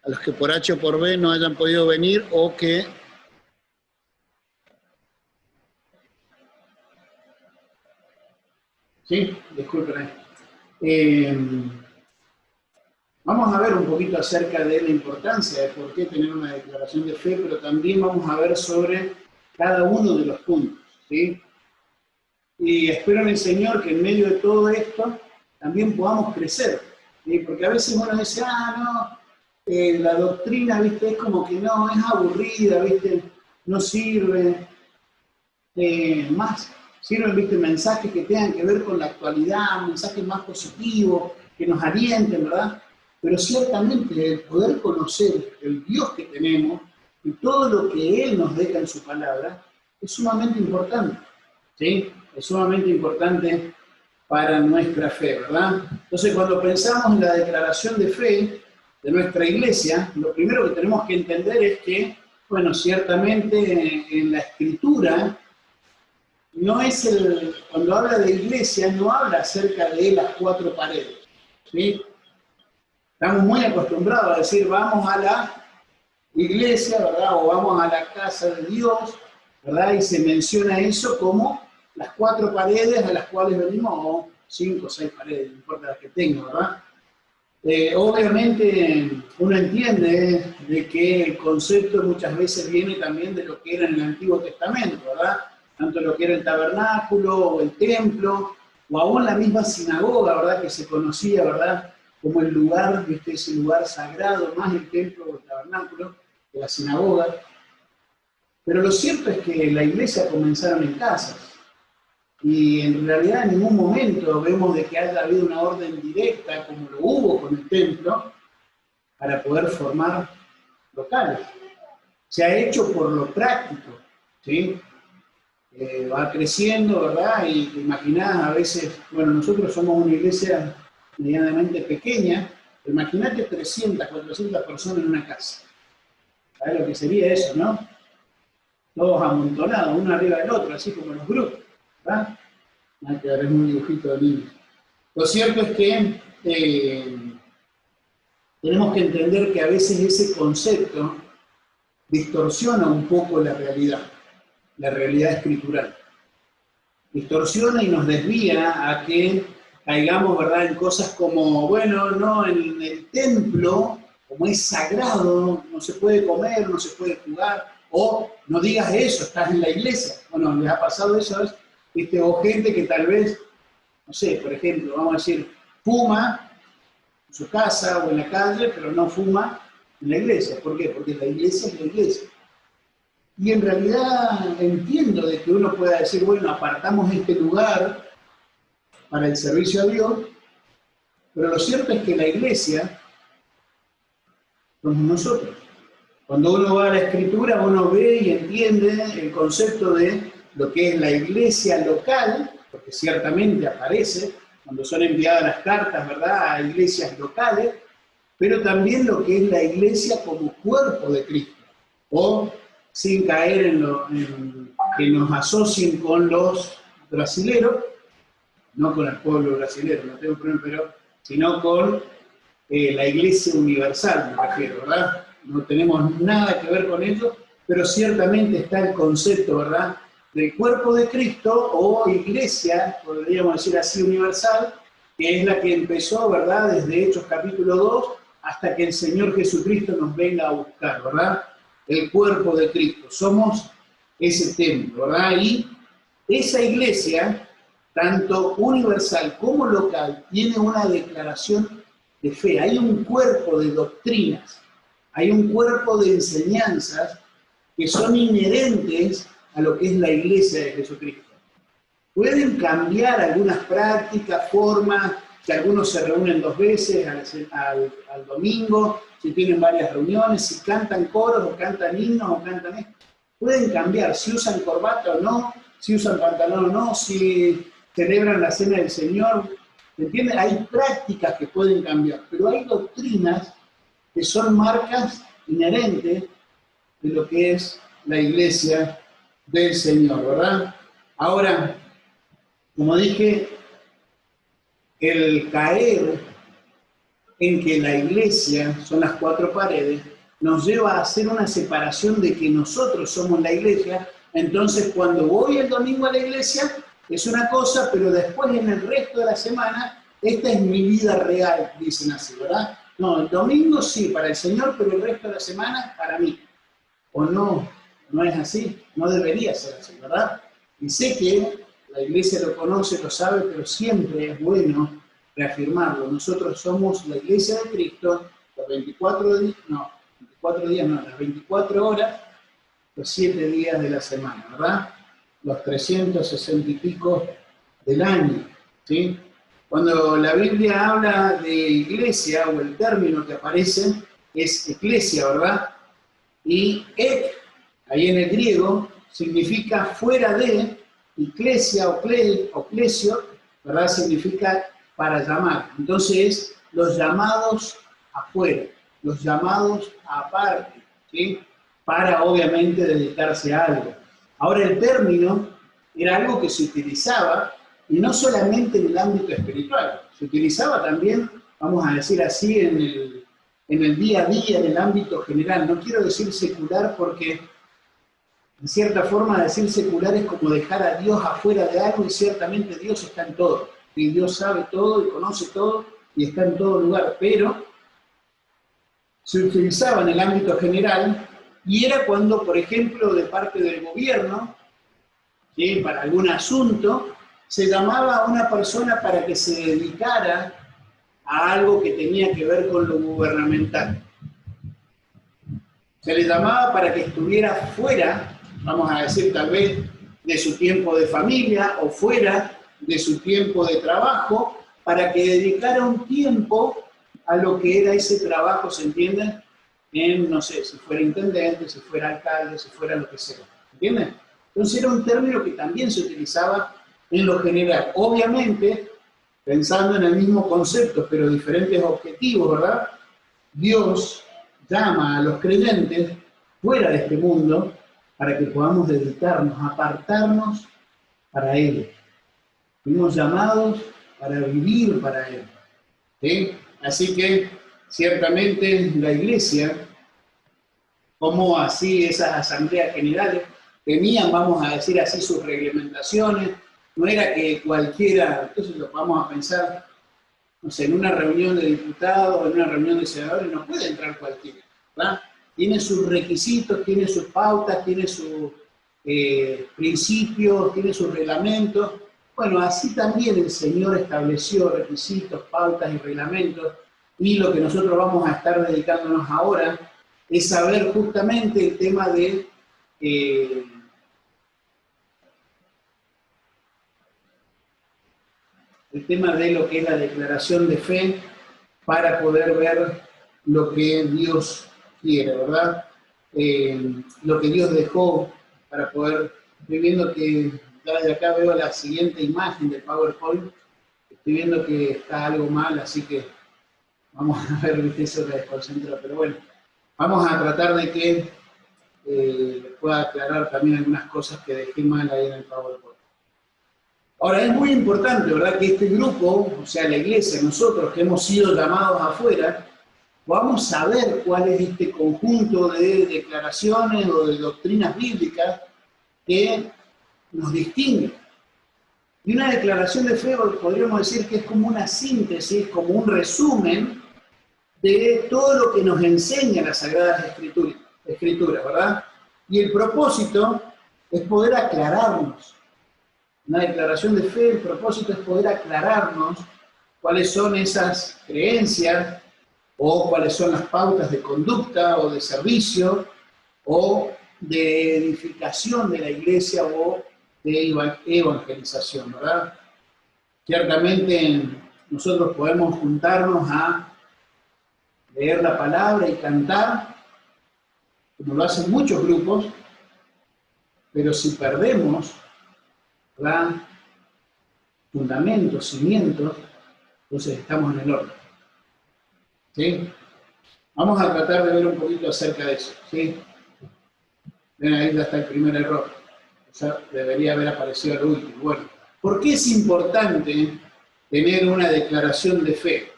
a los que por H o por B no hayan podido venir o que... Sí, disculpen. Vamos a ver un poquito acerca de la importancia de por qué tener una declaración de fe, pero también vamos a ver sobre cada uno de los puntos, ¿sí? Y espero en el Señor que en medio de todo esto también podamos crecer, ¿sí? Porque a veces uno dice, la doctrina, ¿viste? Es como que no, es aburrida, ¿viste? No sirve. Más sirven, ¿viste? Mensajes que tengan que ver con la actualidad, mensajes más positivos, que nos alienten, ¿verdad? Pero ciertamente el poder conocer el Dios que tenemos y todo lo que Él nos deja en su palabra es sumamente importante, ¿sí? Es sumamente importante para nuestra fe, ¿verdad? Entonces, cuando pensamos en la declaración de fe de nuestra iglesia, lo primero que tenemos que entender es que, bueno, ciertamente en la Escritura, no es cuando habla de iglesia, no habla acerca de las cuatro paredes, ¿sí? Estamos muy acostumbrados a decir, vamos a la iglesia, ¿verdad? O vamos a la casa de Dios, ¿verdad? Y se menciona eso como las cuatro paredes a las cuales venimos, o 5 o 6 paredes, no importa las que tenga, ¿verdad? Obviamente uno entiende de que el concepto muchas veces viene también de lo que era en el Antiguo Testamento, ¿verdad? Tanto lo que era el tabernáculo o el templo, o aún la misma sinagoga, ¿verdad? Que se conocía, ¿verdad? Como el lugar, ¿viste? Ese lugar sagrado, más el templo o el tabernáculo, de la sinagoga. Pero lo cierto es que la iglesia comenzaron en casas. Y en realidad en ningún momento vemos de que haya habido una orden directa, como lo hubo con el templo, para poder formar locales. Se ha hecho por lo práctico, ¿sí? Va creciendo, ¿verdad? Y te imaginás a veces, bueno, nosotros somos una iglesia medianamente pequeña, imagínate 300, 400 personas en una casa. ¿Sabes lo que sería eso, no? Todos amontonados, uno arriba del otro, así como los grupos, ¿verdad? Hay que darles un dibujito de niños. Lo cierto es que tenemos que entender que a veces ese concepto distorsiona un poco la realidad escritural. Distorsiona y nos desvía a que caigamos, ¿verdad?, en cosas como, bueno, no, en el templo, como es sagrado, no se puede comer, no se puede jugar, o no digas eso, estás en la iglesia. Bueno, ¿les ha pasado eso? ¿Viste? O gente que tal vez, no sé, por ejemplo, vamos a decir, fuma en su casa o en la calle, pero no fuma en la iglesia. ¿Por qué? Porque la iglesia es la iglesia. Y en realidad entiendo de que uno pueda decir, bueno, apartamos este lugar para el servicio a Dios, pero lo cierto es que la iglesia somos nosotros. Cuando uno va a la Escritura, uno ve y entiende el concepto de lo que es la iglesia local, porque ciertamente aparece cuando son enviadas las cartas, ¿verdad?, a iglesias locales, pero también lo que es la iglesia como cuerpo de Cristo, o sin caer en que nos asocien con los brasileros, no con el pueblo brasilero, no tengo problema, pero sino con la iglesia universal, me refiero, ¿verdad? No tenemos nada que ver con ello, pero ciertamente está el concepto, ¿verdad?, del cuerpo de Cristo o iglesia, podríamos decir así, universal, que es la que empezó, ¿verdad?, desde Hechos capítulo 2 hasta que el Señor Jesucristo nos venga a buscar, ¿verdad? El cuerpo de Cristo. Somos ese templo, ¿verdad? Y esa iglesia, tanto universal como local, tiene una declaración de fe. Hay un cuerpo de doctrinas, hay un cuerpo de enseñanzas que son inherentes a lo que es la iglesia de Jesucristo. Pueden cambiar algunas prácticas, formas, que algunos se reúnen 2 veces al domingo, si tienen varias reuniones, si cantan coros o cantan himnos o cantan esto. Pueden cambiar, si usan corbata o no, si usan pantalón o no, si celebran la cena del Señor. ¿Entienden? Hay prácticas que pueden cambiar, pero hay doctrinas que son marcas inherentes de lo que es la iglesia del Señor, ¿verdad? Ahora, como dije, el caer en que la iglesia, son las cuatro paredes, nos lleva a hacer una separación de que nosotros somos la iglesia. Entonces cuando voy el domingo a la iglesia es una cosa, pero después en el resto de la semana, esta es mi vida real, dicen así, ¿verdad? No, el domingo sí, para el Señor, pero el resto de la semana para mí. ¿O no? No es así, no debería ser así, ¿verdad? Y sé que la iglesia lo conoce, lo sabe, pero siempre es bueno reafirmarlo. Nosotros somos la iglesia de Cristo, los 24 días, no, 24 días no, las 24 horas, los 7 días de la semana, ¿verdad? Los 360 y pico del año, ¿sí? Cuando la Biblia habla de iglesia, o el término que aparece, es eclesia, ¿verdad? Y ek, ahí en el griego, significa fuera de, iglesia o clesio, ¿verdad? Significa para llamar. Entonces, los llamados afuera, los llamados aparte, ¿sí? Para obviamente dedicarse a algo. Ahora, el término era algo que se utilizaba, y no solamente en el ámbito espiritual, se utilizaba también, vamos a decir así, en el día a día, en el ámbito general. No quiero decir secular porque, en cierta forma, decir secular es como dejar a Dios afuera de algo, y ciertamente Dios está en todo. Y Dios sabe todo y conoce todo y está en todo lugar, pero se utilizaba en el ámbito general, y era cuando, por ejemplo, de parte del gobierno, ¿sí?, para algún asunto, se llamaba a una persona para que se dedicara a algo que tenía que ver con lo gubernamental. Se le llamaba para que estuviera fuera, vamos a decir tal vez, de su tiempo de familia o fuera de su tiempo de trabajo, para que dedicara un tiempo a lo que era ese trabajo, ¿se entiende? En, no sé, si fuera intendente, si fuera alcalde, si fuera lo que sea, ¿entienden? Entonces era un término que también se utilizaba en lo general. Obviamente, pensando en el mismo concepto, pero diferentes objetivos, ¿verdad? Dios llama a los creyentes fuera de este mundo para que podamos dedicarnos, apartarnos para Él. Fuimos llamados para vivir para Él, ¿sí? Así que, ciertamente, la iglesia, como así esas asambleas generales, tenían, vamos a decir así, sus reglamentaciones. No era que cualquiera, entonces lo vamos a pensar, no sé, en una reunión de diputados, en una reunión de senadores, no puede entrar cualquiera, ¿verdad? Tiene sus requisitos, tiene sus pautas, tiene sus principios, tiene sus reglamentos. Bueno, así también el Señor estableció requisitos, pautas y reglamentos, y lo que nosotros vamos a estar dedicándonos ahora es saber justamente el tema de lo que es la declaración de fe, para poder ver lo que Dios quiere, ¿verdad? Lo que Dios dejó para poder, estoy viendo que ya de acá veo la siguiente imagen del PowerPoint, estoy viendo que está algo mal, así que vamos a ver, viste, eso me desconcentra, pero bueno, vamos a tratar de que les pueda aclarar también algunas cosas que dejé mal ahí en el PowerPoint. Ahora, es muy importante, ¿verdad?, que este grupo, o sea, la iglesia, nosotros que hemos sido llamados afuera, podamos saber cuál es este conjunto de declaraciones o de doctrinas bíblicas que nos distinguen. Y una declaración de fe, podríamos decir que es como una síntesis, como un resumen de todo lo que nos enseña las Sagradas Escrituras, ¿verdad? Y el propósito es poder aclararnos. Una declaración de fe, el propósito es poder aclararnos cuáles son esas creencias, o cuáles son las pautas de conducta o de servicio, o de edificación de la iglesia, o de evangelización, ¿verdad? Ciertamente nosotros podemos juntarnos a leer la palabra y cantar, como lo hacen muchos grupos, pero si perdemos, ¿verdad?, fundamentos, cimientos, entonces estamos en el horno. ¿Sí? Vamos a tratar de ver un poquito acerca de eso. ¿Sí? Ven, ahí ya está el primer error. O sea, debería haber aparecido al último. Bueno, ¿por qué es importante tener una declaración de fe?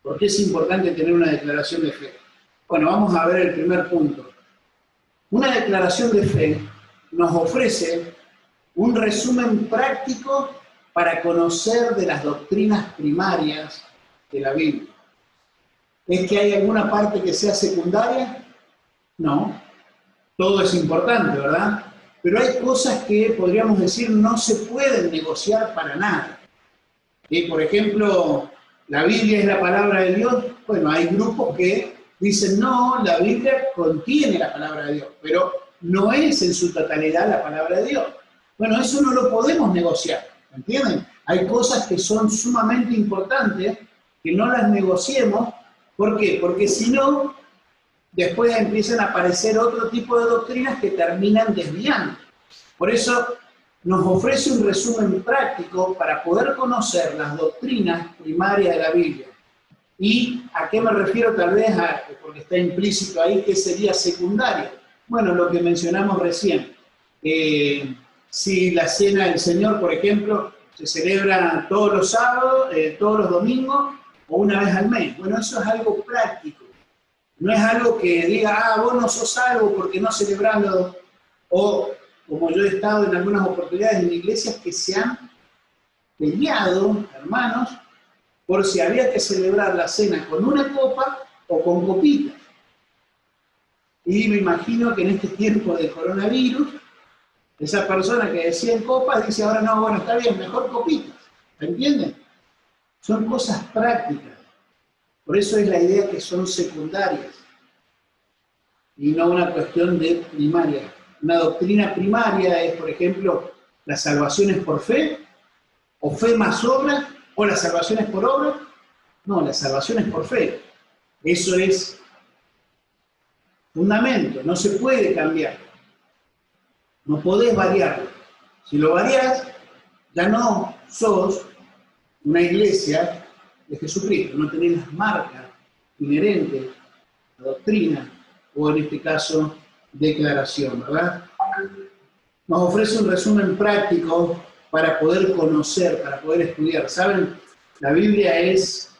¿Por qué es importante tener una declaración de fe? Bueno, vamos a ver el primer punto. Una declaración de fe nos ofrece un resumen práctico para conocer de las doctrinas primarias de la Biblia. ¿Es que hay alguna parte que sea secundaria? No. Todo es importante, ¿verdad? Pero hay cosas que, podríamos decir, no se pueden negociar para nada. Por ejemplo, ¿la Biblia es la palabra de Dios? Bueno, hay grupos que dicen, no, la Biblia contiene la palabra de Dios, pero no es en su totalidad la palabra de Dios. Bueno, eso no lo podemos negociar, ¿entienden? Hay cosas que son sumamente importantes, que no las negociemos. ¿Por qué? Porque si no, después empiezan a aparecer otro tipo de doctrinas que terminan desviando. Por eso nos ofrece un resumen práctico para poder conocer las doctrinas primarias de la Biblia. ¿Y a qué me refiero tal vez? Porque está implícito ahí, ¿qué sería secundario? Bueno, lo que mencionamos recién. Si la cena del Señor, por ejemplo, se celebra todos los sábados, todos los domingos, o una vez al mes. Bueno, eso es algo práctico. No es algo que diga, vos no sos salvo porque no celebrando, o como yo he estado en algunas oportunidades en iglesias que se han peleado, hermanos, por si había que celebrar la cena con una copa o con copitas. Y me imagino que en este tiempo de coronavirus, esa persona que decía en copas dice ahora no, bueno, está bien, mejor copitas. ¿Me entienden? Son cosas prácticas. Por eso es la idea que son secundarias y no una cuestión de primaria. Una doctrina primaria es, por ejemplo, la salvación es por fe, o fe más obra, o la salvación es por obra. No, la salvación es por fe. Eso es fundamento, no se puede cambiar. No podés variarlo. Si lo variás, ya no sos una iglesia de Jesucristo, no tenés las marcas inherentes a la doctrina, o en este caso, declaración, ¿verdad? Nos ofrece un resumen práctico para poder conocer, para poder estudiar. ¿Saben? La Biblia es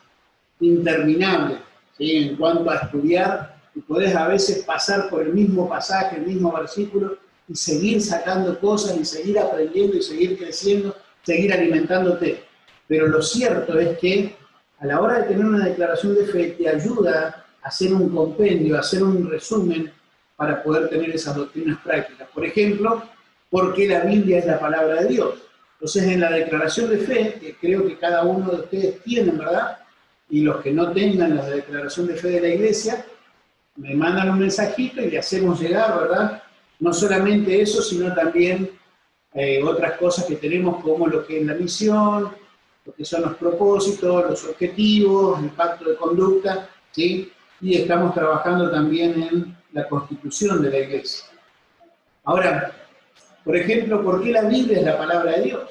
interminable, ¿sí? En cuanto a estudiar, y podés a veces pasar por el mismo pasaje, el mismo versículo, y seguir sacando cosas, y seguir aprendiendo, y seguir creciendo, seguir alimentándote. Pero lo cierto es que a la hora de tener una declaración de fe, te ayuda a hacer un compendio, a hacer un resumen para poder tener esas doctrinas prácticas. Por ejemplo, ¿por qué la Biblia es la palabra de Dios? Entonces, en la declaración de fe, que creo que cada uno de ustedes tienen, ¿verdad? Y los que no tengan la declaración de fe de la iglesia, me mandan un mensajito y le hacemos llegar, ¿verdad? No solamente eso, sino también otras cosas que tenemos como lo que es la misión, lo que son los propósitos, los objetivos, el pacto de conducta, ¿sí? Y estamos trabajando también en la constitución de la iglesia. Ahora, por ejemplo, ¿por qué la Biblia es la palabra de Dios?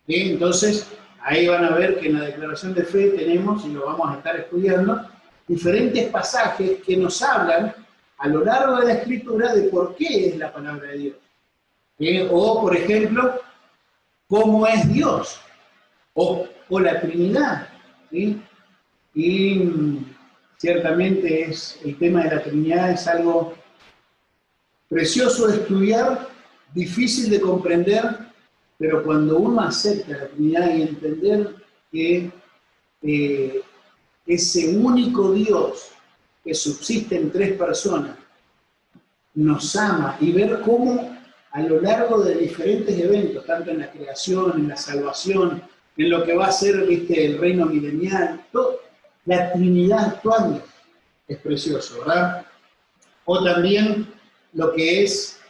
¿Sí? Entonces, ahí van a ver que en la declaración de fe tenemos, y lo vamos a estar estudiando, diferentes pasajes que nos hablan a lo largo de la Escritura de por qué es la palabra de Dios. O, por ejemplo, cómo es Dios, o la Trinidad. ¿Sí? Y ciertamente el tema de la Trinidad es algo precioso de estudiar, difícil de comprender, pero cuando uno acepta la Trinidad y entender que ese único Dios que subsiste en tres personas nos ama, y ver cómo a lo largo de diferentes eventos, tanto en la creación, en la salvación, en lo que va a ser, ¿viste?, el reino milenial, todo, la Trinidad actuando, es precioso, ¿verdad? O también lo que es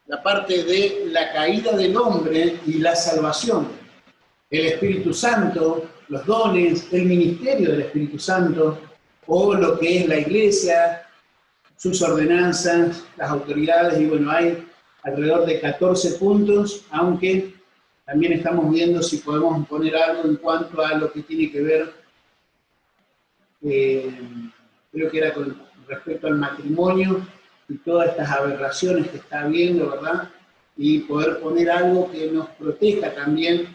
la parte de la caída del hombre y la salvación. El Espíritu Santo, los dones, el ministerio del Espíritu Santo, o lo que es la iglesia, sus ordenanzas, las autoridades, y bueno, hay alrededor de 14 puntos, aunque también estamos viendo si podemos poner algo en cuanto a lo que tiene que ver, creo que era con respecto al matrimonio y todas estas aberraciones que está habiendo, ¿verdad? Y poder poner algo que nos proteja también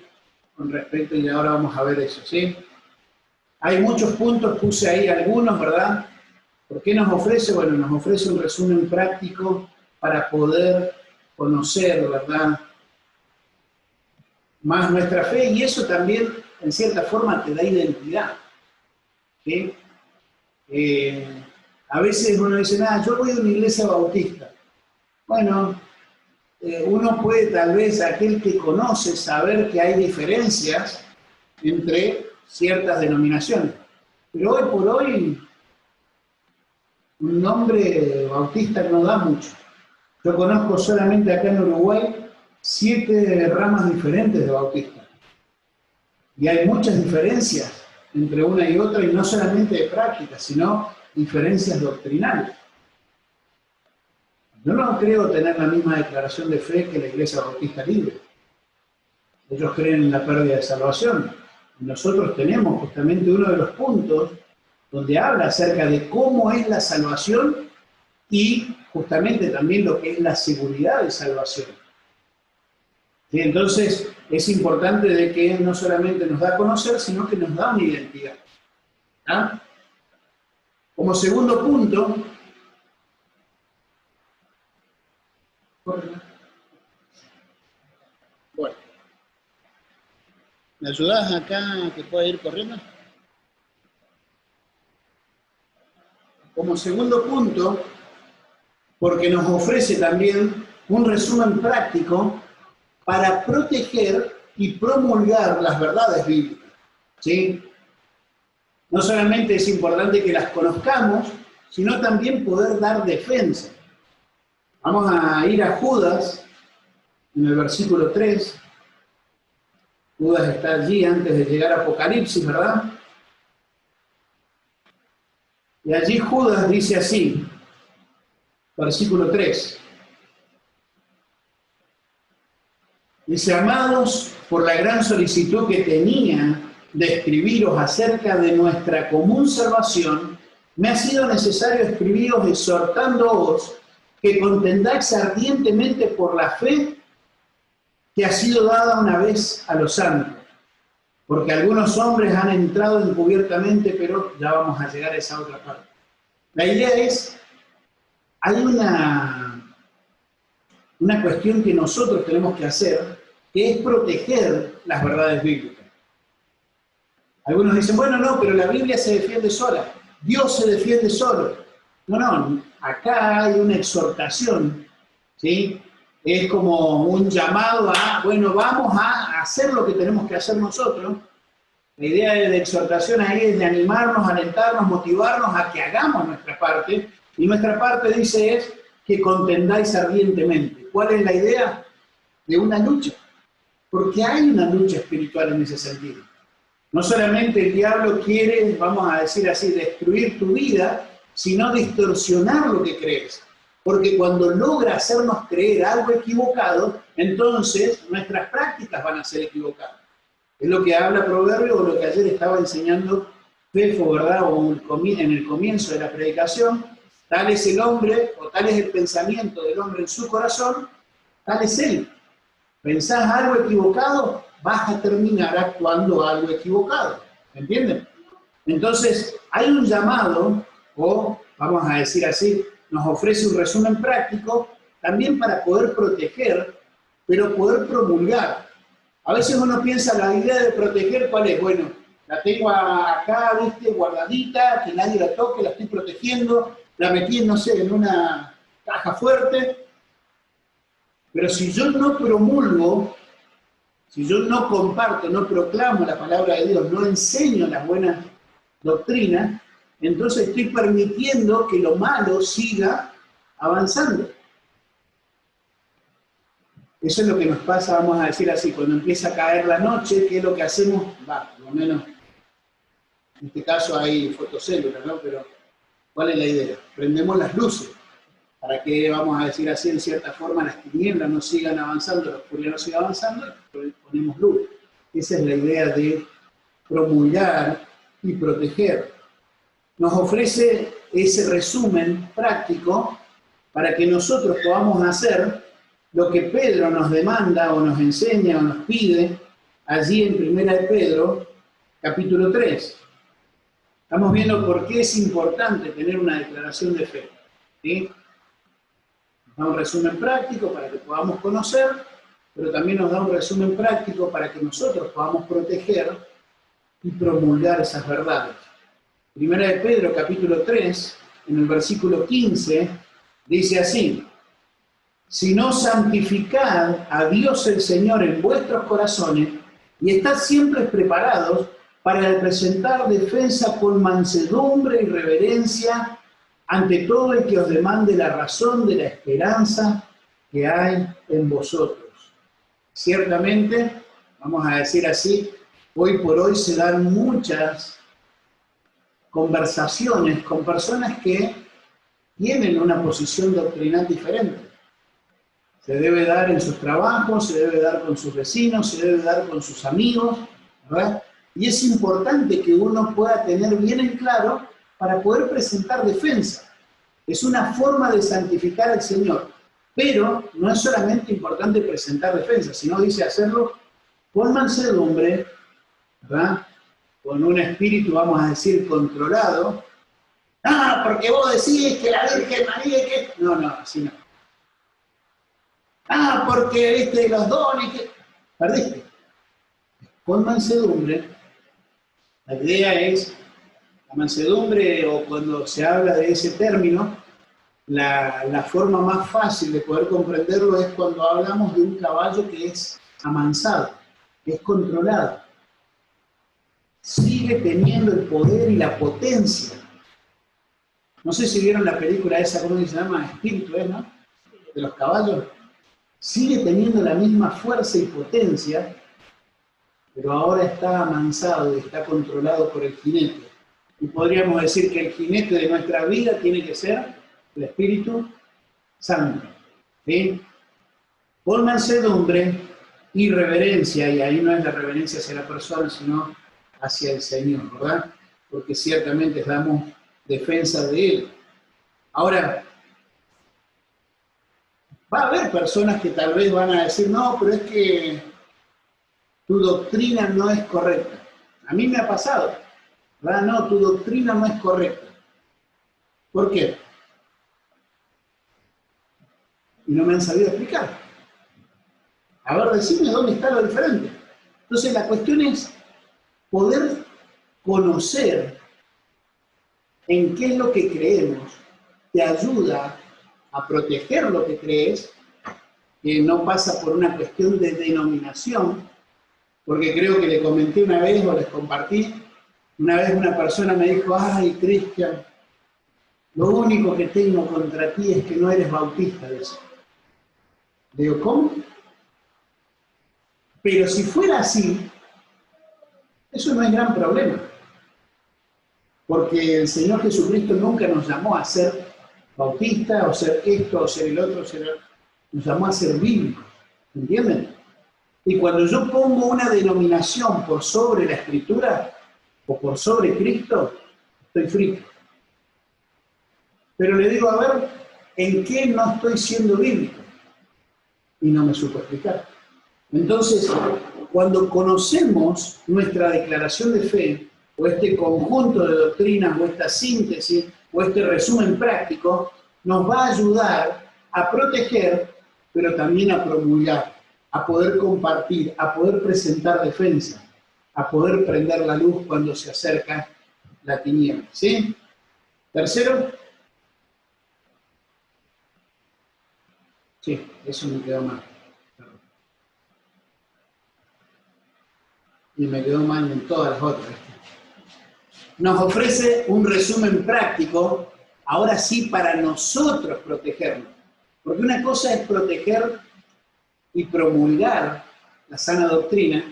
con respecto, y ahora vamos a ver eso, ¿sí? Hay muchos puntos, puse ahí algunos, ¿verdad? ¿Por qué nos ofrece? Bueno, nos ofrece un resumen práctico para poder conocer, ¿verdad?, más nuestra fe, y eso también, en cierta forma, te da identidad, ¿sí? A veces uno dice, nada, yo voy a una iglesia bautista. Bueno, uno puede tal vez, aquel que conoce, saber que hay diferencias entre ciertas denominaciones. Pero hoy por hoy, un nombre bautista no da mucho. Yo conozco solamente acá en Uruguay 7 ramas diferentes de bautista. Y hay muchas diferencias entre una y otra, y no solamente de práctica, sino diferencias doctrinales. Yo no creo tener la misma declaración de fe que la Iglesia Bautista Libre. Ellos creen en la pérdida de salvación. Y nosotros tenemos justamente uno de los puntos donde habla acerca de cómo es la salvación y justamente también lo que es la seguridad de salvación. ¿Sí? Entonces, es importante de que no solamente nos da a conocer, sino que nos da una identidad. ¿Ah? Como segundo punto, bueno, ¿me ayudás acá que pueda ir corriendo? Como segundo punto, porque nos ofrece también un resumen práctico para proteger y promulgar las verdades bíblicas, ¿sí? No solamente es importante que las conozcamos, sino también poder dar defensa. Vamos a ir a Judas, en el versículo 3. Judas está allí antes de llegar a Apocalipsis, ¿verdad? Y allí Judas dice así, versículo 3. Dice, amados, por la gran solicitud que tenía de escribiros acerca de nuestra común salvación, me ha sido necesario escribiros exhortándoos que contendáis ardientemente por la fe que ha sido dada una vez a los santos. Porque algunos hombres han entrado encubiertamente, pero ya vamos a llegar a esa otra parte. La idea es, hay una cuestión que nosotros tenemos que hacer, que es proteger las verdades bíblicas. Algunos dicen, bueno, no, pero la Biblia se defiende sola, Dios se defiende solo. No, acá hay una exhortación, ¿sí? Es como un llamado a, bueno, vamos a hacer lo que tenemos que hacer nosotros. La idea de exhortación ahí es de animarnos, alentarnos, motivarnos a que hagamos nuestra parte. Y nuestra parte, dice, es que contendáis ardientemente. ¿Cuál es la idea? De una lucha. Porque hay una lucha espiritual en ese sentido. No solamente el diablo quiere, vamos a decir así, destruir tu vida, sino distorsionar lo que crees. Porque cuando logra hacernos creer algo equivocado, entonces nuestras prácticas van a ser equivocadas. Es lo que habla Proverbio, o lo que ayer estaba enseñando Fefo, ¿verdad? O en el comienzo de la predicación. Tal es el hombre, o tal es el pensamiento del hombre en su corazón, tal es él. Pensás algo equivocado, vas a terminar actuando algo equivocado. ¿Entienden? Entonces, hay un llamado, o vamos a decir así, nos ofrece un resumen práctico, también para poder proteger, pero poder promulgar. A veces uno piensa, la idea de proteger, ¿cuál es? Bueno, la tengo acá, ¿viste? Guardadita, que nadie la toque, la estoy protegiendo, la metí, no sé, en una caja fuerte. Pero si yo no promulgo, si yo no comparto, no proclamo la palabra de Dios, no enseño las buenas doctrinas, entonces estoy permitiendo que lo malo siga avanzando. Eso es lo que nos pasa, vamos a decir así, cuando empieza a caer la noche, ¿qué es lo que hacemos? Por lo menos, en este caso hay fotocélulas, ¿no? Pero, ¿cuál es la idea? Prendemos las luces, para que, vamos a decir así, en cierta forma, las tinieblas no sigan avanzando, la oscuridad no siga avanzando, ponemos luz. Esa es la idea de promulgar y proteger. Nos ofrece ese resumen práctico para que nosotros podamos hacer lo que Pedro nos demanda o nos enseña o nos pide allí en Primera de Pedro, capítulo 3. Estamos viendo por qué es importante tener una declaración de fe. ¿Sí? Nos da un resumen práctico para que podamos conocer, pero también nos da un resumen práctico para que nosotros podamos proteger y promulgar esas verdades. Primera de Pedro, capítulo 3, en el versículo 15, dice así: sino santificad a Dios el Señor en vuestros corazones y estad siempre preparados para presentar defensa con mansedumbre y reverencia ante todo el que os demande la razón de la esperanza que hay en vosotros. Ciertamente, vamos a decir así, hoy por hoy se dan muchas conversaciones con personas que tienen una posición doctrinal diferente. Se debe dar en sus trabajos, se debe dar con sus vecinos, se debe dar con sus amigos, ¿verdad? Y es importante que uno pueda tener bien en claro para poder presentar defensa. Es una forma de santificar al Señor. Pero no es solamente importante presentar defensa, sino dice hacerlo con mansedumbre, ¿verdad? Con un espíritu, vamos a decir, controlado. Ah, porque vos decís que la Virgen María, que... No, así no. Ah, porque viste los dones, que... Perdiste. Con mansedumbre, la idea es, la mansedumbre, o cuando se habla de ese término, la forma más fácil de poder comprenderlo es cuando hablamos de un caballo que es amansado, que es controlado. Sigue teniendo el poder y la potencia. No sé si vieron la película esa, ¿cómo se llama? Espíritu, ¿no? De los caballos. Sigue teniendo la misma fuerza y potencia, pero ahora está amansado y está controlado por el jinete. Y podríamos decir que el jinete de nuestra vida tiene que ser el Espíritu Santo. ¿Sí? Con mansedumbre y reverencia, y ahí no es la reverencia hacia la persona, sino hacia el Señor, ¿verdad? Porque ciertamente damos defensa de Él. Ahora, va a haber personas que tal vez van a decir, no, pero es que tu doctrina no es correcta. A mí me ha pasado, ¿verdad? No, tu doctrina no es correcta. ¿Por qué? Y no me han sabido explicar. A ver, decime dónde está lo diferente. Entonces la cuestión es poder conocer en qué es lo que creemos, te ayuda a proteger lo que crees, que no pasa por una cuestión de denominación, porque creo que le comenté una vez o les compartí, una vez una persona me dijo, ay, Cristian, lo único que tengo contra ti es que no eres bautista, dice. Le digo, ¿cómo? Pero si fuera así, eso no es gran problema. Porque el Señor Jesucristo nunca nos llamó a ser bautista, o ser esto, o ser el otro, nos llamó a ser bíblicos. ¿Entienden? Y cuando yo pongo una denominación por sobre la Escritura, o por sobre Cristo, estoy frito. Pero le digo, a ver, ¿en qué no estoy siendo bíblico? Y no me supo explicar. Entonces, cuando conocemos nuestra declaración de fe, o este conjunto de doctrinas, o esta síntesis, o este resumen práctico, nos va a ayudar a proteger, pero también a promulgar, a poder compartir, a poder presentar defensa, a poder prender la luz cuando se acerca la tiniebla. ¿Sí? Tercero. Sí, eso me quedó mal. Y me quedó mal en todas las otras. Nos ofrece un resumen práctico, ahora sí, para nosotros protegernos. Porque una cosa es proteger y promulgar la sana doctrina,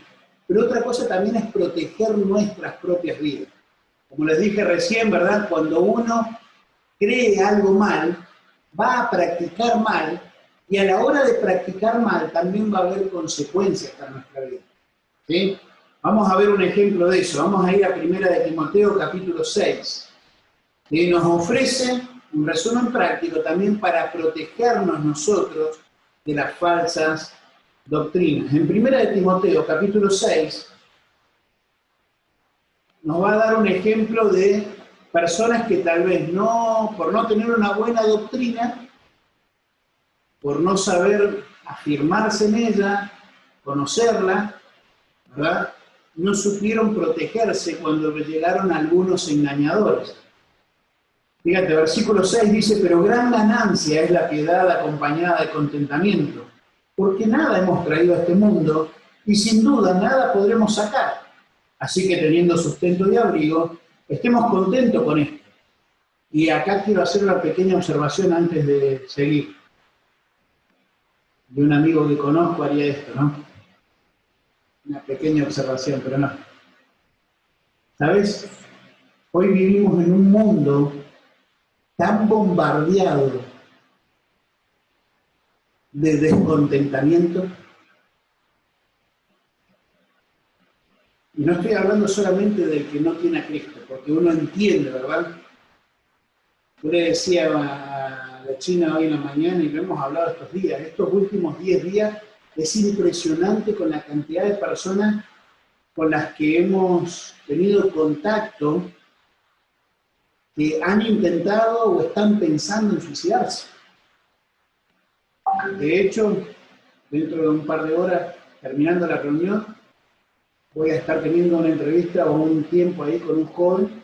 pero otra cosa también es proteger nuestras propias vidas. Como les dije recién, ¿verdad? Cuando uno cree algo mal, va a practicar mal, y a la hora de practicar mal también va a haber consecuencias para nuestra vida. ¿Sí? Vamos a ver un ejemplo de eso. Vamos a ir a 1 de Timoteo, capítulo 6. Que nos ofrece un resumen práctico también para protegernos nosotros de las falsas doctrinas. En 1 de Timoteo, capítulo 6, nos va a dar un ejemplo de personas que tal vez por no tener una buena doctrina, por no saber afirmarse en ella, conocerla, ¿verdad?, no supieron protegerse cuando llegaron algunos engañadores. Fíjate, versículo 6 dice, pero gran ganancia es la piedad acompañada de contentamiento, porque nada hemos traído a este mundo y sin duda nada podremos sacar. Así que teniendo sustento y abrigo, estemos contentos con esto. Y acá quiero hacer una pequeña observación antes de seguir. De un amigo que conozco haría esto, ¿no? Una pequeña observación, pero no. ¿Sabes? Hoy vivimos en un mundo tan bombardeado de descontentamiento. Y no estoy hablando solamente del que no tiene a Cristo, porque uno entiende, ¿verdad? Yo le decía a la China hoy en la mañana, y lo hemos hablado estos días, estos últimos 10 días, es impresionante con la cantidad de personas con las que hemos tenido contacto que han intentado o están pensando en suicidarse. De hecho, dentro de un par de horas, terminando la reunión, voy a estar teniendo una entrevista o un tiempo ahí con un joven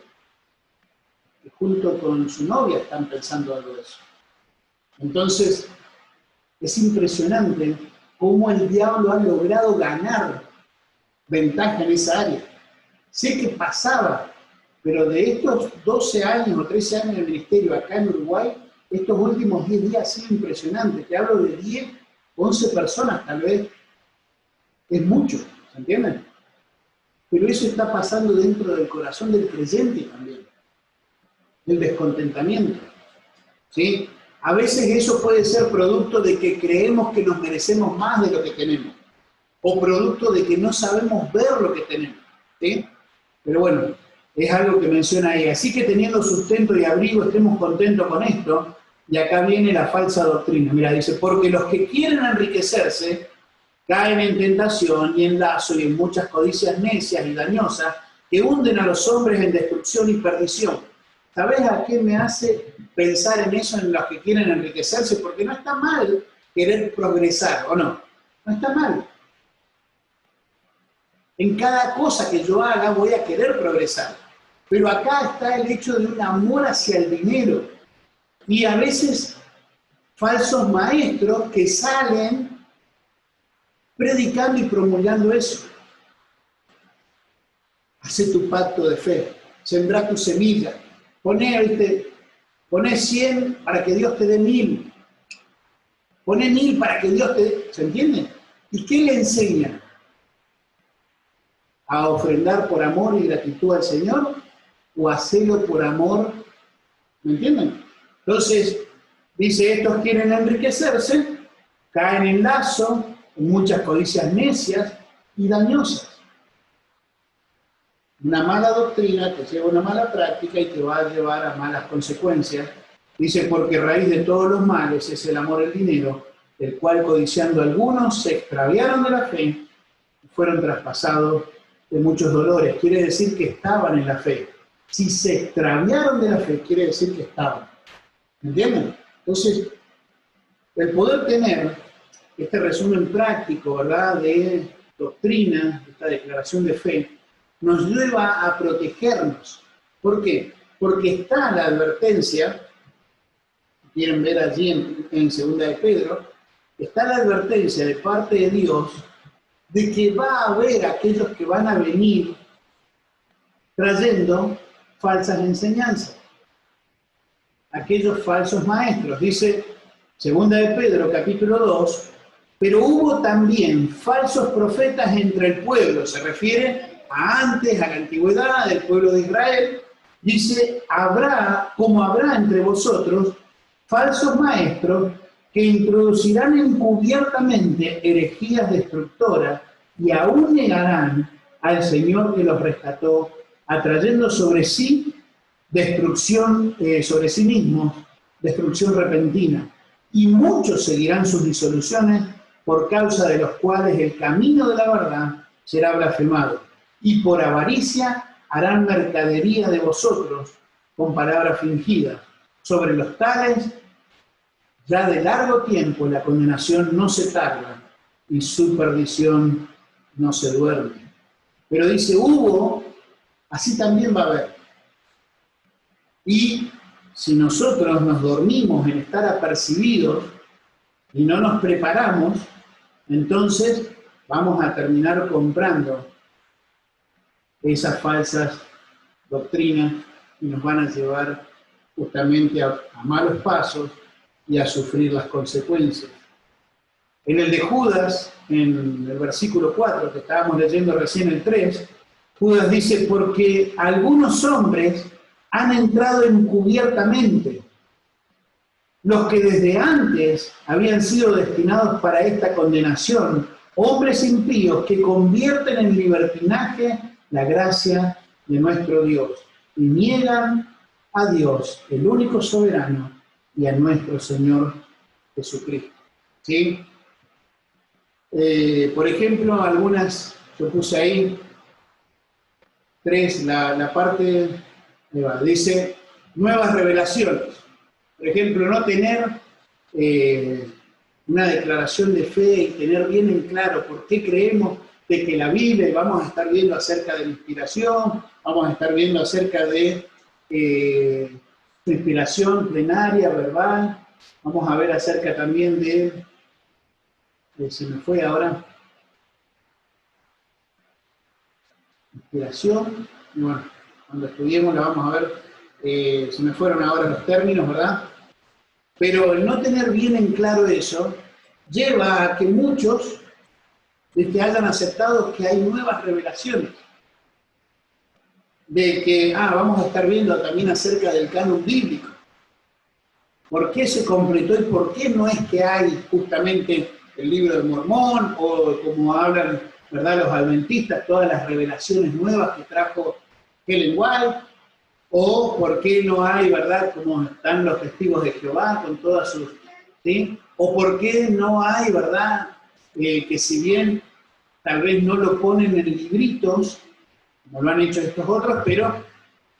que junto con su novia están pensando algo de eso. Entonces, es impresionante cómo el diablo ha logrado ganar ventaja en esa área. Sé que pasaba, pero de estos 12 años o 13 años de ministerio acá en Uruguay, estos últimos 10 días ha sido impresionante. Te hablo de 10, 11 personas tal vez. Es mucho, ¿se entienden? Pero eso está pasando dentro del corazón del creyente también. El descontentamiento. ¿Sí? A veces eso puede ser producto de que creemos que nos merecemos más de lo que tenemos. O producto de que no sabemos ver lo que tenemos. ¿Sí? Pero bueno, es algo que menciona ahí. Así que teniendo sustento y abrigo, estemos contentos con esto. Y acá viene la falsa doctrina. Mira, dice, porque los que quieren enriquecerse caen en tentación y en lazo y en muchas codicias necias y dañosas que hunden a los hombres en destrucción y perdición. ¿Sabes a qué me hace pensar en eso, en los que quieren enriquecerse? Porque no está mal querer progresar, ¿o no? No está mal. En cada cosa que yo haga voy a querer progresar. Pero acá está el hecho de un amor hacia el dinero. Y a veces falsos maestros que salen predicando y promulgando eso. Hace tu pacto de fe, sembrá tu semilla, poné 100 para que Dios te dé 1000, poné 1000 para que Dios te dé, ¿se entiende? ¿Y qué le enseña? ¿A ofrendar por amor y gratitud al Señor? ¿O a hacerlo por amor? ¿Me entienden? Entonces, dice, estos quieren enriquecerse, caen en lazo, en muchas codicias necias y dañosas. Una mala doctrina te lleva a una mala práctica y te va a llevar a malas consecuencias. Dice, porque raíz de todos los males es el amor al dinero, el cual codiciando algunos se extraviaron de la fe y fueron traspasados de muchos dolores. Quiere decir que estaban en la fe. Si se extraviaron de la fe, quiere decir que estaban. ¿Entienden? Entonces, el poder tener este resumen práctico, ¿verdad?, de doctrina, esta declaración de fe, nos lleva a protegernos. ¿Por qué? Porque está la advertencia, quieren ver allí en 2 de Pedro, está la advertencia de parte de Dios de que va a haber aquellos que van a venir trayendo falsas enseñanzas. Aquellos falsos maestros. Dice 2 de Pedro, capítulo 2, pero hubo también falsos profetas entre el pueblo, se refiere a antes, a la antigüedad del pueblo de Israel. Dice, como habrá entre vosotros falsos maestros que introducirán encubiertamente herejías destructoras y aún negarán al Señor que los rescató, atrayendo sobre sí destrucción sobre sí mismos destrucción repentina, y muchos seguirán sus disoluciones, por causa de los cuales el camino de la verdad será blasfemado, y por avaricia harán mercadería de vosotros con palabras fingidas. Sobre los tales, ya de largo tiempo la condenación no se tarda, y su perdición no se duerme. Pero dice, hubo, así también va a haber. Y si nosotros nos dormimos en estar apercibidos y no nos preparamos, entonces vamos a terminar comprando esas falsas doctrinas y nos van a llevar justamente a malos pasos y a sufrir las consecuencias. En el de Judas, en el versículo 4, que estábamos leyendo recién el 3, Judas dice, porque algunos hombres han entrado encubiertamente, los que desde antes habían sido destinados para esta condenación, hombres impíos que convierten en libertinaje la gracia de nuestro Dios y niegan a Dios, el único soberano, y a nuestro Señor Jesucristo. ¿Sí? Por ejemplo, algunas, yo puse ahí, 3, la parte, dice, nuevas revelaciones. Por ejemplo, no tener una declaración de fe y tener bien en claro por qué creemos de que la Biblia, y vamos a estar viendo acerca de la inspiración, vamos a estar viendo acerca de inspiración plenaria, verbal, vamos a ver acerca también de se me fue ahora, inspiración, y bueno, cuando estudiemos la vamos a ver, se me fueron ahora los términos, ¿verdad? Pero el no tener bien en claro eso, lleva a que muchos hayan aceptado que hay nuevas revelaciones, de que, vamos a estar viendo también acerca del canon bíblico, por qué se completó y por qué no es que hay justamente el libro de Mormón, o como hablan, ¿verdad?, los adventistas, todas las revelaciones nuevas que trajo Ellen White, o por qué no hay, ¿verdad?, como están los testigos de Jehová con todas sus, ¿sí? O por qué no hay, ¿verdad?, que si bien tal vez no lo ponen en libritos, como lo han hecho estos otros, pero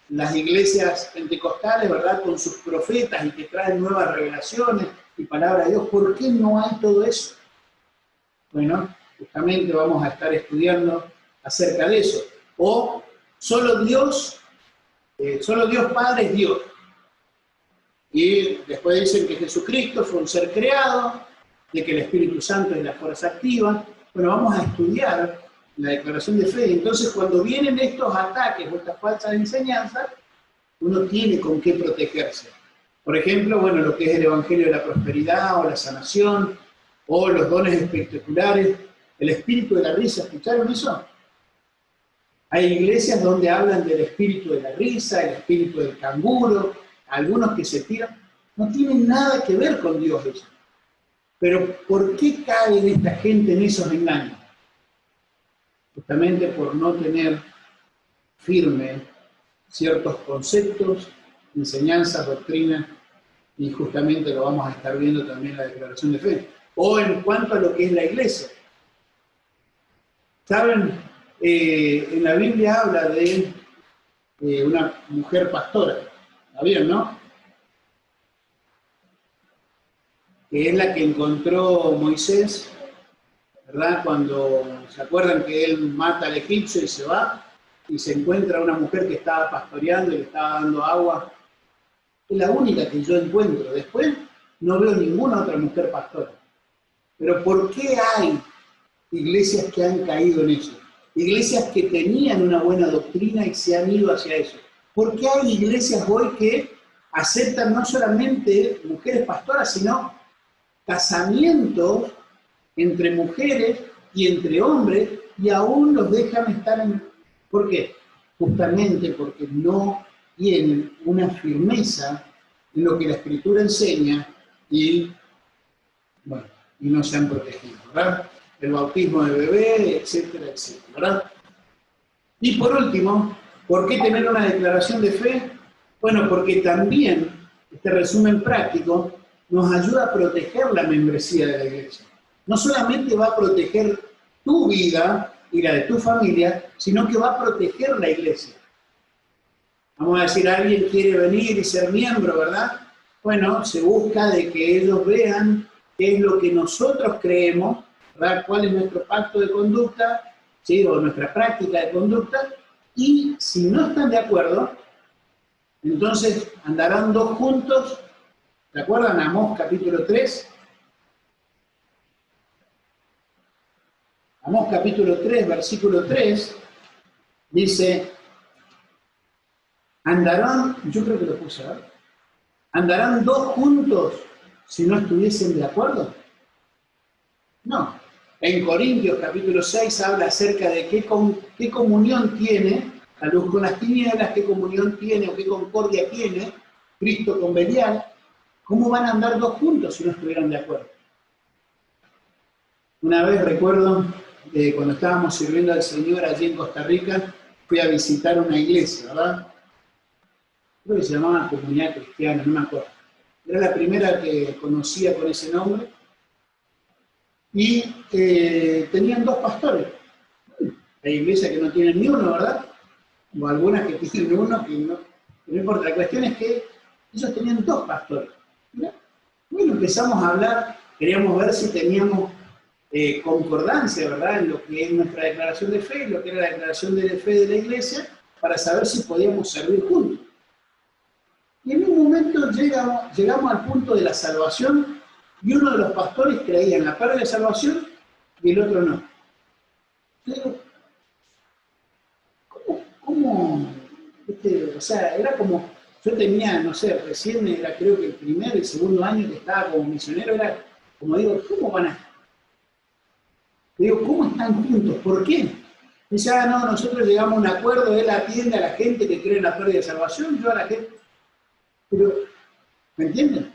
las iglesias pentecostales, ¿verdad?, con sus profetas y que traen nuevas revelaciones y palabra de Dios, ¿por qué no hay todo eso? Bueno, justamente vamos a estar estudiando acerca de eso. O solo Dios Padre es Dios. Y después dicen que Jesucristo fue un ser creado, de que el Espíritu Santo es la fuerza activa. Bueno, vamos a estudiar la declaración de fe. Entonces, cuando vienen estos ataques o estas falsas enseñanzas, uno tiene con qué protegerse. Por ejemplo, bueno, lo que es el Evangelio de la Prosperidad o la sanación, o los dones espectaculares, el espíritu de la risa, ¿escucharon eso? Hay iglesias donde hablan del espíritu de la risa, el espíritu del canguro, algunos que se tiran, no tienen nada que ver con Dios eso. Pero ¿por qué cae esta gente en esos engaños? Justamente por no tener firme ciertos conceptos, enseñanzas, doctrinas, y justamente lo vamos a estar viendo también en la declaración de fe. O en cuanto a lo que es la iglesia. ¿Saben? En la Biblia habla de una mujer pastora. ¿La vieron, no? Que es la que encontró Moisés, ¿verdad? Cuando se acuerdan que él mata al egipcio y se va, y se encuentra una mujer que estaba pastoreando y le estaba dando agua. Es la única que yo encuentro. Después no veo ninguna otra mujer pastora. Pero ¿por qué hay iglesias que han caído en eso? Iglesias que tenían una buena doctrina y se han ido hacia eso. ¿Por qué hay iglesias hoy que aceptan no solamente mujeres pastoras, sino casamientos entre mujeres y entre hombres, y aún los dejan estar en... ¿Por qué? Justamente porque no tienen una firmeza en lo que la Escritura enseña y, bueno, y no se han protegido, ¿verdad? El bautismo de bebé, etcétera, etcétera, ¿verdad? Y por último, ¿por qué tener una declaración de fe? Bueno, porque también este resumen práctico, nos ayuda a proteger la membresía de la iglesia. No solamente va a proteger tu vida y la de tu familia, sino que va a proteger la iglesia. Vamos a decir, alguien quiere venir y ser miembro, ¿verdad? Bueno, se busca de que ellos vean qué es lo que nosotros creemos, ¿verdad? Cuál es nuestro pacto de conducta, ¿sí? O nuestra práctica de conducta, y si no están de acuerdo, entonces andarán dos juntos. ¿Se acuerdan? Amós capítulo 3. Amós capítulo 3, versículo 3, dice, andarán, yo creo que lo puse, ¿verdad? ¿Andarán dos juntos si no estuviesen de acuerdo? No. En Corintios capítulo 6 habla acerca de qué comunión tiene la luz con las tinieblas, qué comunión tiene o qué concordia tiene Cristo con Belial. ¿Cómo van a andar dos juntos si no estuvieran de acuerdo? Una vez recuerdo, cuando estábamos sirviendo al Señor allí en Costa Rica, fui a visitar una iglesia, ¿verdad? Creo que se llamaba Comunidad Cristiana, no me acuerdo. Era la primera que conocía con ese nombre. Y tenían dos pastores. Hay iglesias que no tienen ni uno, ¿verdad? O algunas que tienen uno, que no importa. La cuestión es que ellos tenían dos pastores. ¿Verdad? Bueno, empezamos a hablar, queríamos ver si teníamos concordancia, ¿verdad? En lo que es nuestra declaración de fe, lo que era la declaración de fe de la iglesia, para saber si podíamos servir juntos. Y en un momento llegamos al punto de la salvación, y uno de los pastores creía en la pérdida de salvación y el otro no. Pero, ¿cómo? O sea, era como, yo tenía, no sé, recién era creo que el primer y segundo año que estaba como misionero, era como digo, ¿cómo van a? Digo, ¿cómo están juntos? ¿Por qué? Dice, no, nosotros llegamos a un acuerdo, él atiende a la gente que cree en la pérdida de salvación, yo a la gente. Pero, ¿me entienden?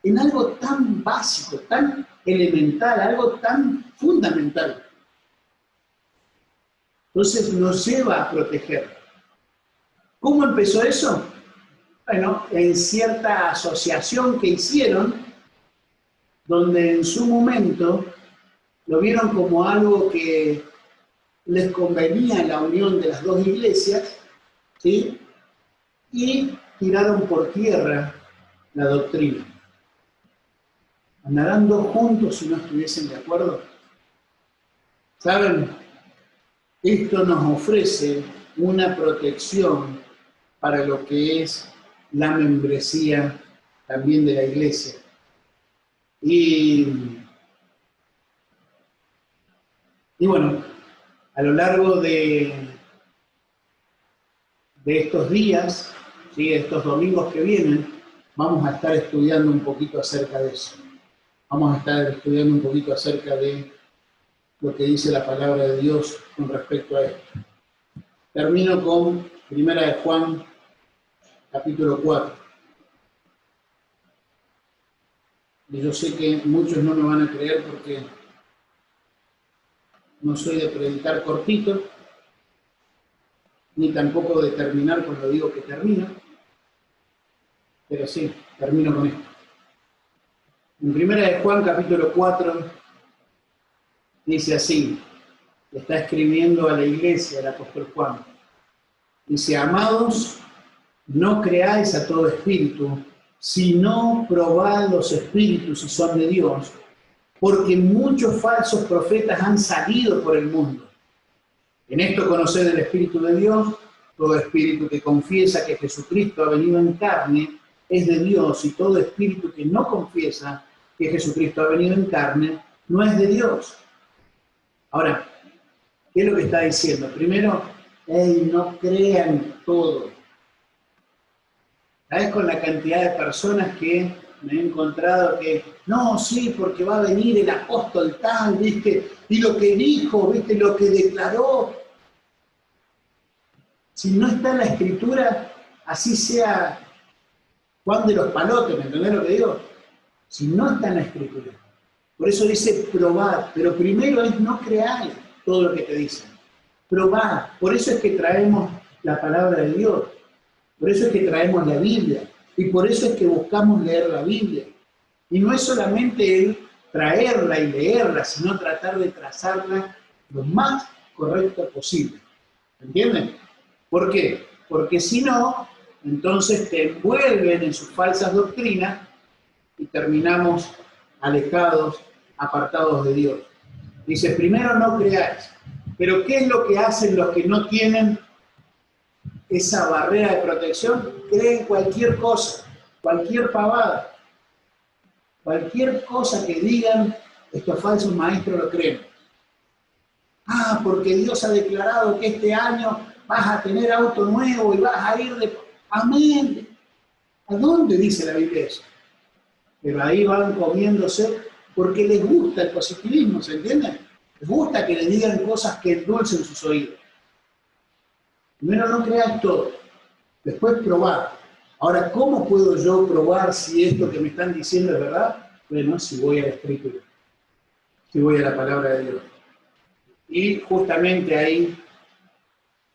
En algo tan básico, tan elemental, algo tan fundamental. Entonces nos lleva a proteger. ¿Cómo empezó eso? Bueno, en cierta asociación que hicieron, donde en su momento lo vieron como algo que les convenía la unión de las dos iglesias, ¿sí? Y tiraron por tierra la doctrina. ¿Andarán dos juntos si no estuviesen de acuerdo? ¿Saben? Esto nos ofrece una protección para lo que es la membresía también de la iglesia. Y bueno, a lo largo de estos días, ¿sí? Estos domingos que vienen, vamos a estar estudiando un poquito acerca de eso. Vamos a estar estudiando un poquito acerca de lo que dice la palabra de Dios con respecto a esto. Termino con 1 de Juan, capítulo 4. Y yo sé que muchos no me van a creer porque no soy de predicar cortito, ni tampoco de terminar cuando digo que termino, pero sí, termino con esto. En 1 de Juan, capítulo 4, dice así, está escribiendo a la iglesia el apóstol Juan. Dice, amados, no creáis a todo espíritu, sino probad los espíritus si son de Dios, porque muchos falsos profetas han salido por el mundo. En esto conoced el Espíritu de Dios, todo espíritu que confiesa que Jesucristo ha venido en carne es de Dios, y todo espíritu que no confiesa que Jesucristo ha venido en carne no es de Dios. Ahora, ¿qué es lo que está diciendo? Primero, no crean todo. ¿Sabes con la cantidad de personas que me he encontrado que, no, sí, porque va a venir el apóstol tal, ¿viste? Y lo que dijo, ¿viste? Lo que declaró. Si no está en la Escritura, así sea Juan de los Palotes, ¿me entendés lo que digo? Si no está en la Escritura. Por eso dice probad, pero primero es no creáis todo lo que te dicen. Probad. Por eso es que traemos la palabra de Dios. Por eso es que traemos la Biblia. Y por eso es que buscamos leer la Biblia. Y no es solamente el traerla y leerla, sino tratar de trazarla lo más correcto posible. ¿Entienden? ¿Por qué? Porque si no, entonces te envuelven en sus falsas doctrinas y terminamos alejados, apartados de Dios. Dice, primero no creáis. Pero ¿qué es lo que hacen los que no tienen esa barrera de protección? Creen cualquier cosa, cualquier pavada. Cualquier cosa que digan, estos falsos maestros lo creen. Ah, porque Dios ha declarado que este año vas a tener auto nuevo y vas a ir de... Amén. ¿A dónde dice la Biblia eso? Pero ahí van comiéndose porque les gusta el positivismo, ¿se entiende? Les gusta que les digan cosas que endulcen sus oídos. Primero no creáis todo, después probad. Ahora, ¿cómo puedo yo probar si esto que me están diciendo es verdad? Bueno, si voy a la Escritura, si voy a la palabra de Dios. Y justamente ahí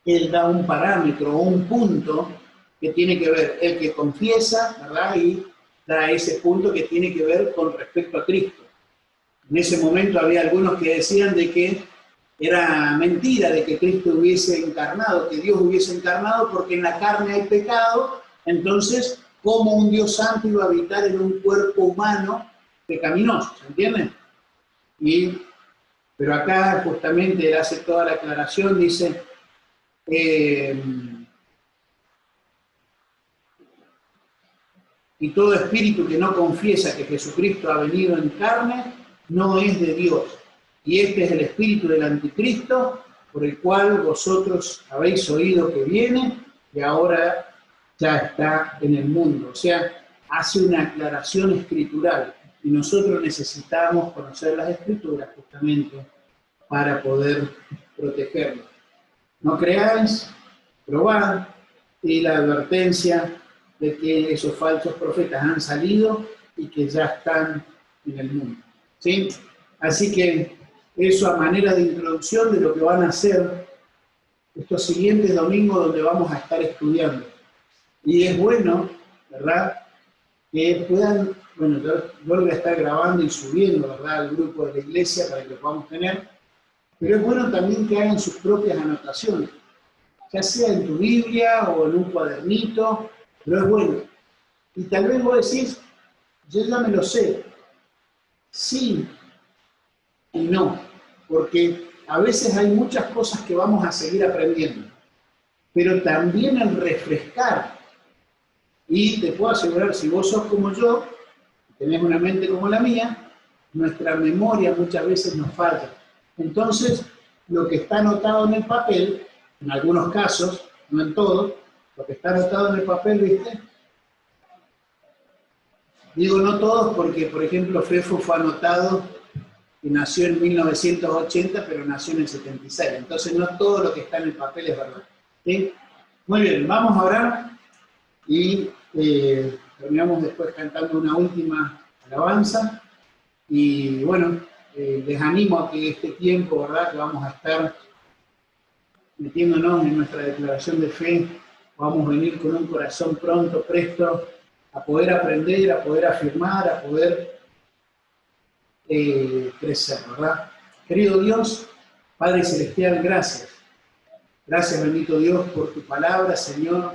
él da un parámetro o un punto que tiene que ver, el que confiesa, ¿verdad? Y da ese punto que tiene que ver con respecto a Cristo. En ese momento había algunos que decían de que era mentira de que Cristo hubiese encarnado, que Dios hubiese encarnado, porque en la carne hay pecado, entonces, ¿cómo un Dios santo iba a habitar en un cuerpo humano pecaminoso? ¿Se entiende? Pero acá justamente él hace toda la aclaración, dice, y todo espíritu que no confiesa que Jesucristo ha venido en carne, no es de Dios. Y este es el espíritu del anticristo, por el cual vosotros habéis oído que viene, y ahora ya está en el mundo. O sea, hace una aclaración escritural, y nosotros necesitamos conocer las escrituras justamente para poder protegernos. No creáis, probad, y la advertencia de que esos falsos profetas han salido y que ya están en el mundo. ¿Sí? Así que eso a manera de introducción de lo que van a hacer estos siguientes domingos donde vamos a estar estudiando. Y es bueno, ¿verdad?, que puedan, bueno, yo lo voy a estar grabando y subiendo, ¿verdad?, al grupo de la iglesia para que lo podamos tener, pero es bueno también que hagan sus propias anotaciones, ya sea en tu Biblia o en un cuadernito, pero es bueno. Y tal vez vos decís, yo ya me lo sé. Sí y no, porque a veces hay muchas cosas que vamos a seguir aprendiendo, pero también el refrescar. Y te puedo asegurar, si vos sos como yo, tenés una mente como la mía, nuestra memoria muchas veces nos falla. Entonces, lo que está anotado en el papel, en algunos casos, no en todos, lo que está anotado en el papel, ¿viste? Digo no todos porque, por ejemplo, Fefo fue anotado y nació en 1980, pero nació en el 76. Entonces, no todo lo que está en el papel es verdad. ¿Sí? Muy bien, vamos a orar y terminamos después cantando una última alabanza. Y bueno, les animo a que este tiempo, ¿verdad?, que vamos a estar metiéndonos en nuestra declaración de fe, vamos a venir con un corazón pronto, presto, a poder aprender, a poder afirmar, a poder crecer, ¿verdad? Querido Dios, Padre Celestial, gracias. Gracias, bendito Dios, por tu palabra, Señor,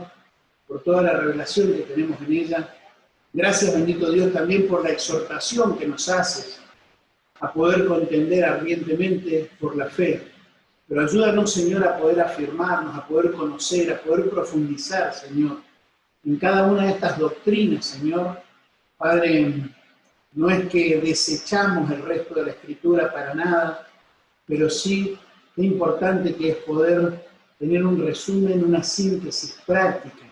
por toda la revelación que tenemos en ella. Gracias, bendito Dios, también por la exhortación que nos haces a poder contender ardientemente por la fe. Pero ayúdanos, Señor, a poder afirmarnos, a poder conocer, a poder profundizar, Señor, en cada una de estas doctrinas, Señor. Padre, no es que desechamos el resto de la Escritura para nada, pero sí es importante que es poder tener un resumen, una síntesis práctica,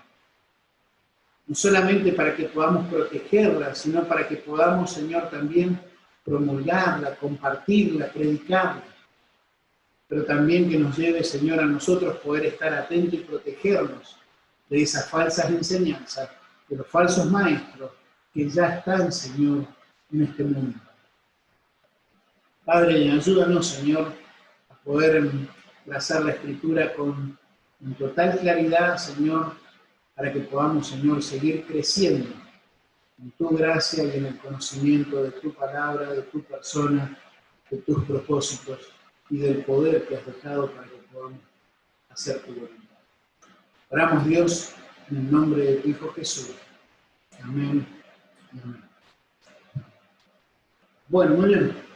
no solamente para que podamos protegerla, sino para que podamos, Señor, también promulgarla, compartirla, predicarla, pero también que nos lleve, Señor, a nosotros poder estar atentos y protegernos de esas falsas enseñanzas, de los falsos maestros que ya están, Señor, en este mundo. Padre, ayúdanos, Señor, a poder trazar la Escritura con total claridad, Señor, para que podamos, Señor, seguir creciendo en tu gracia y en el conocimiento de tu palabra, de tu persona, de tus propósitos y del poder que has dejado para que podamos hacer tu voluntad. Oramos, Dios, en el nombre de tu Hijo Jesús. Amén. Amén. Bueno, muy bien.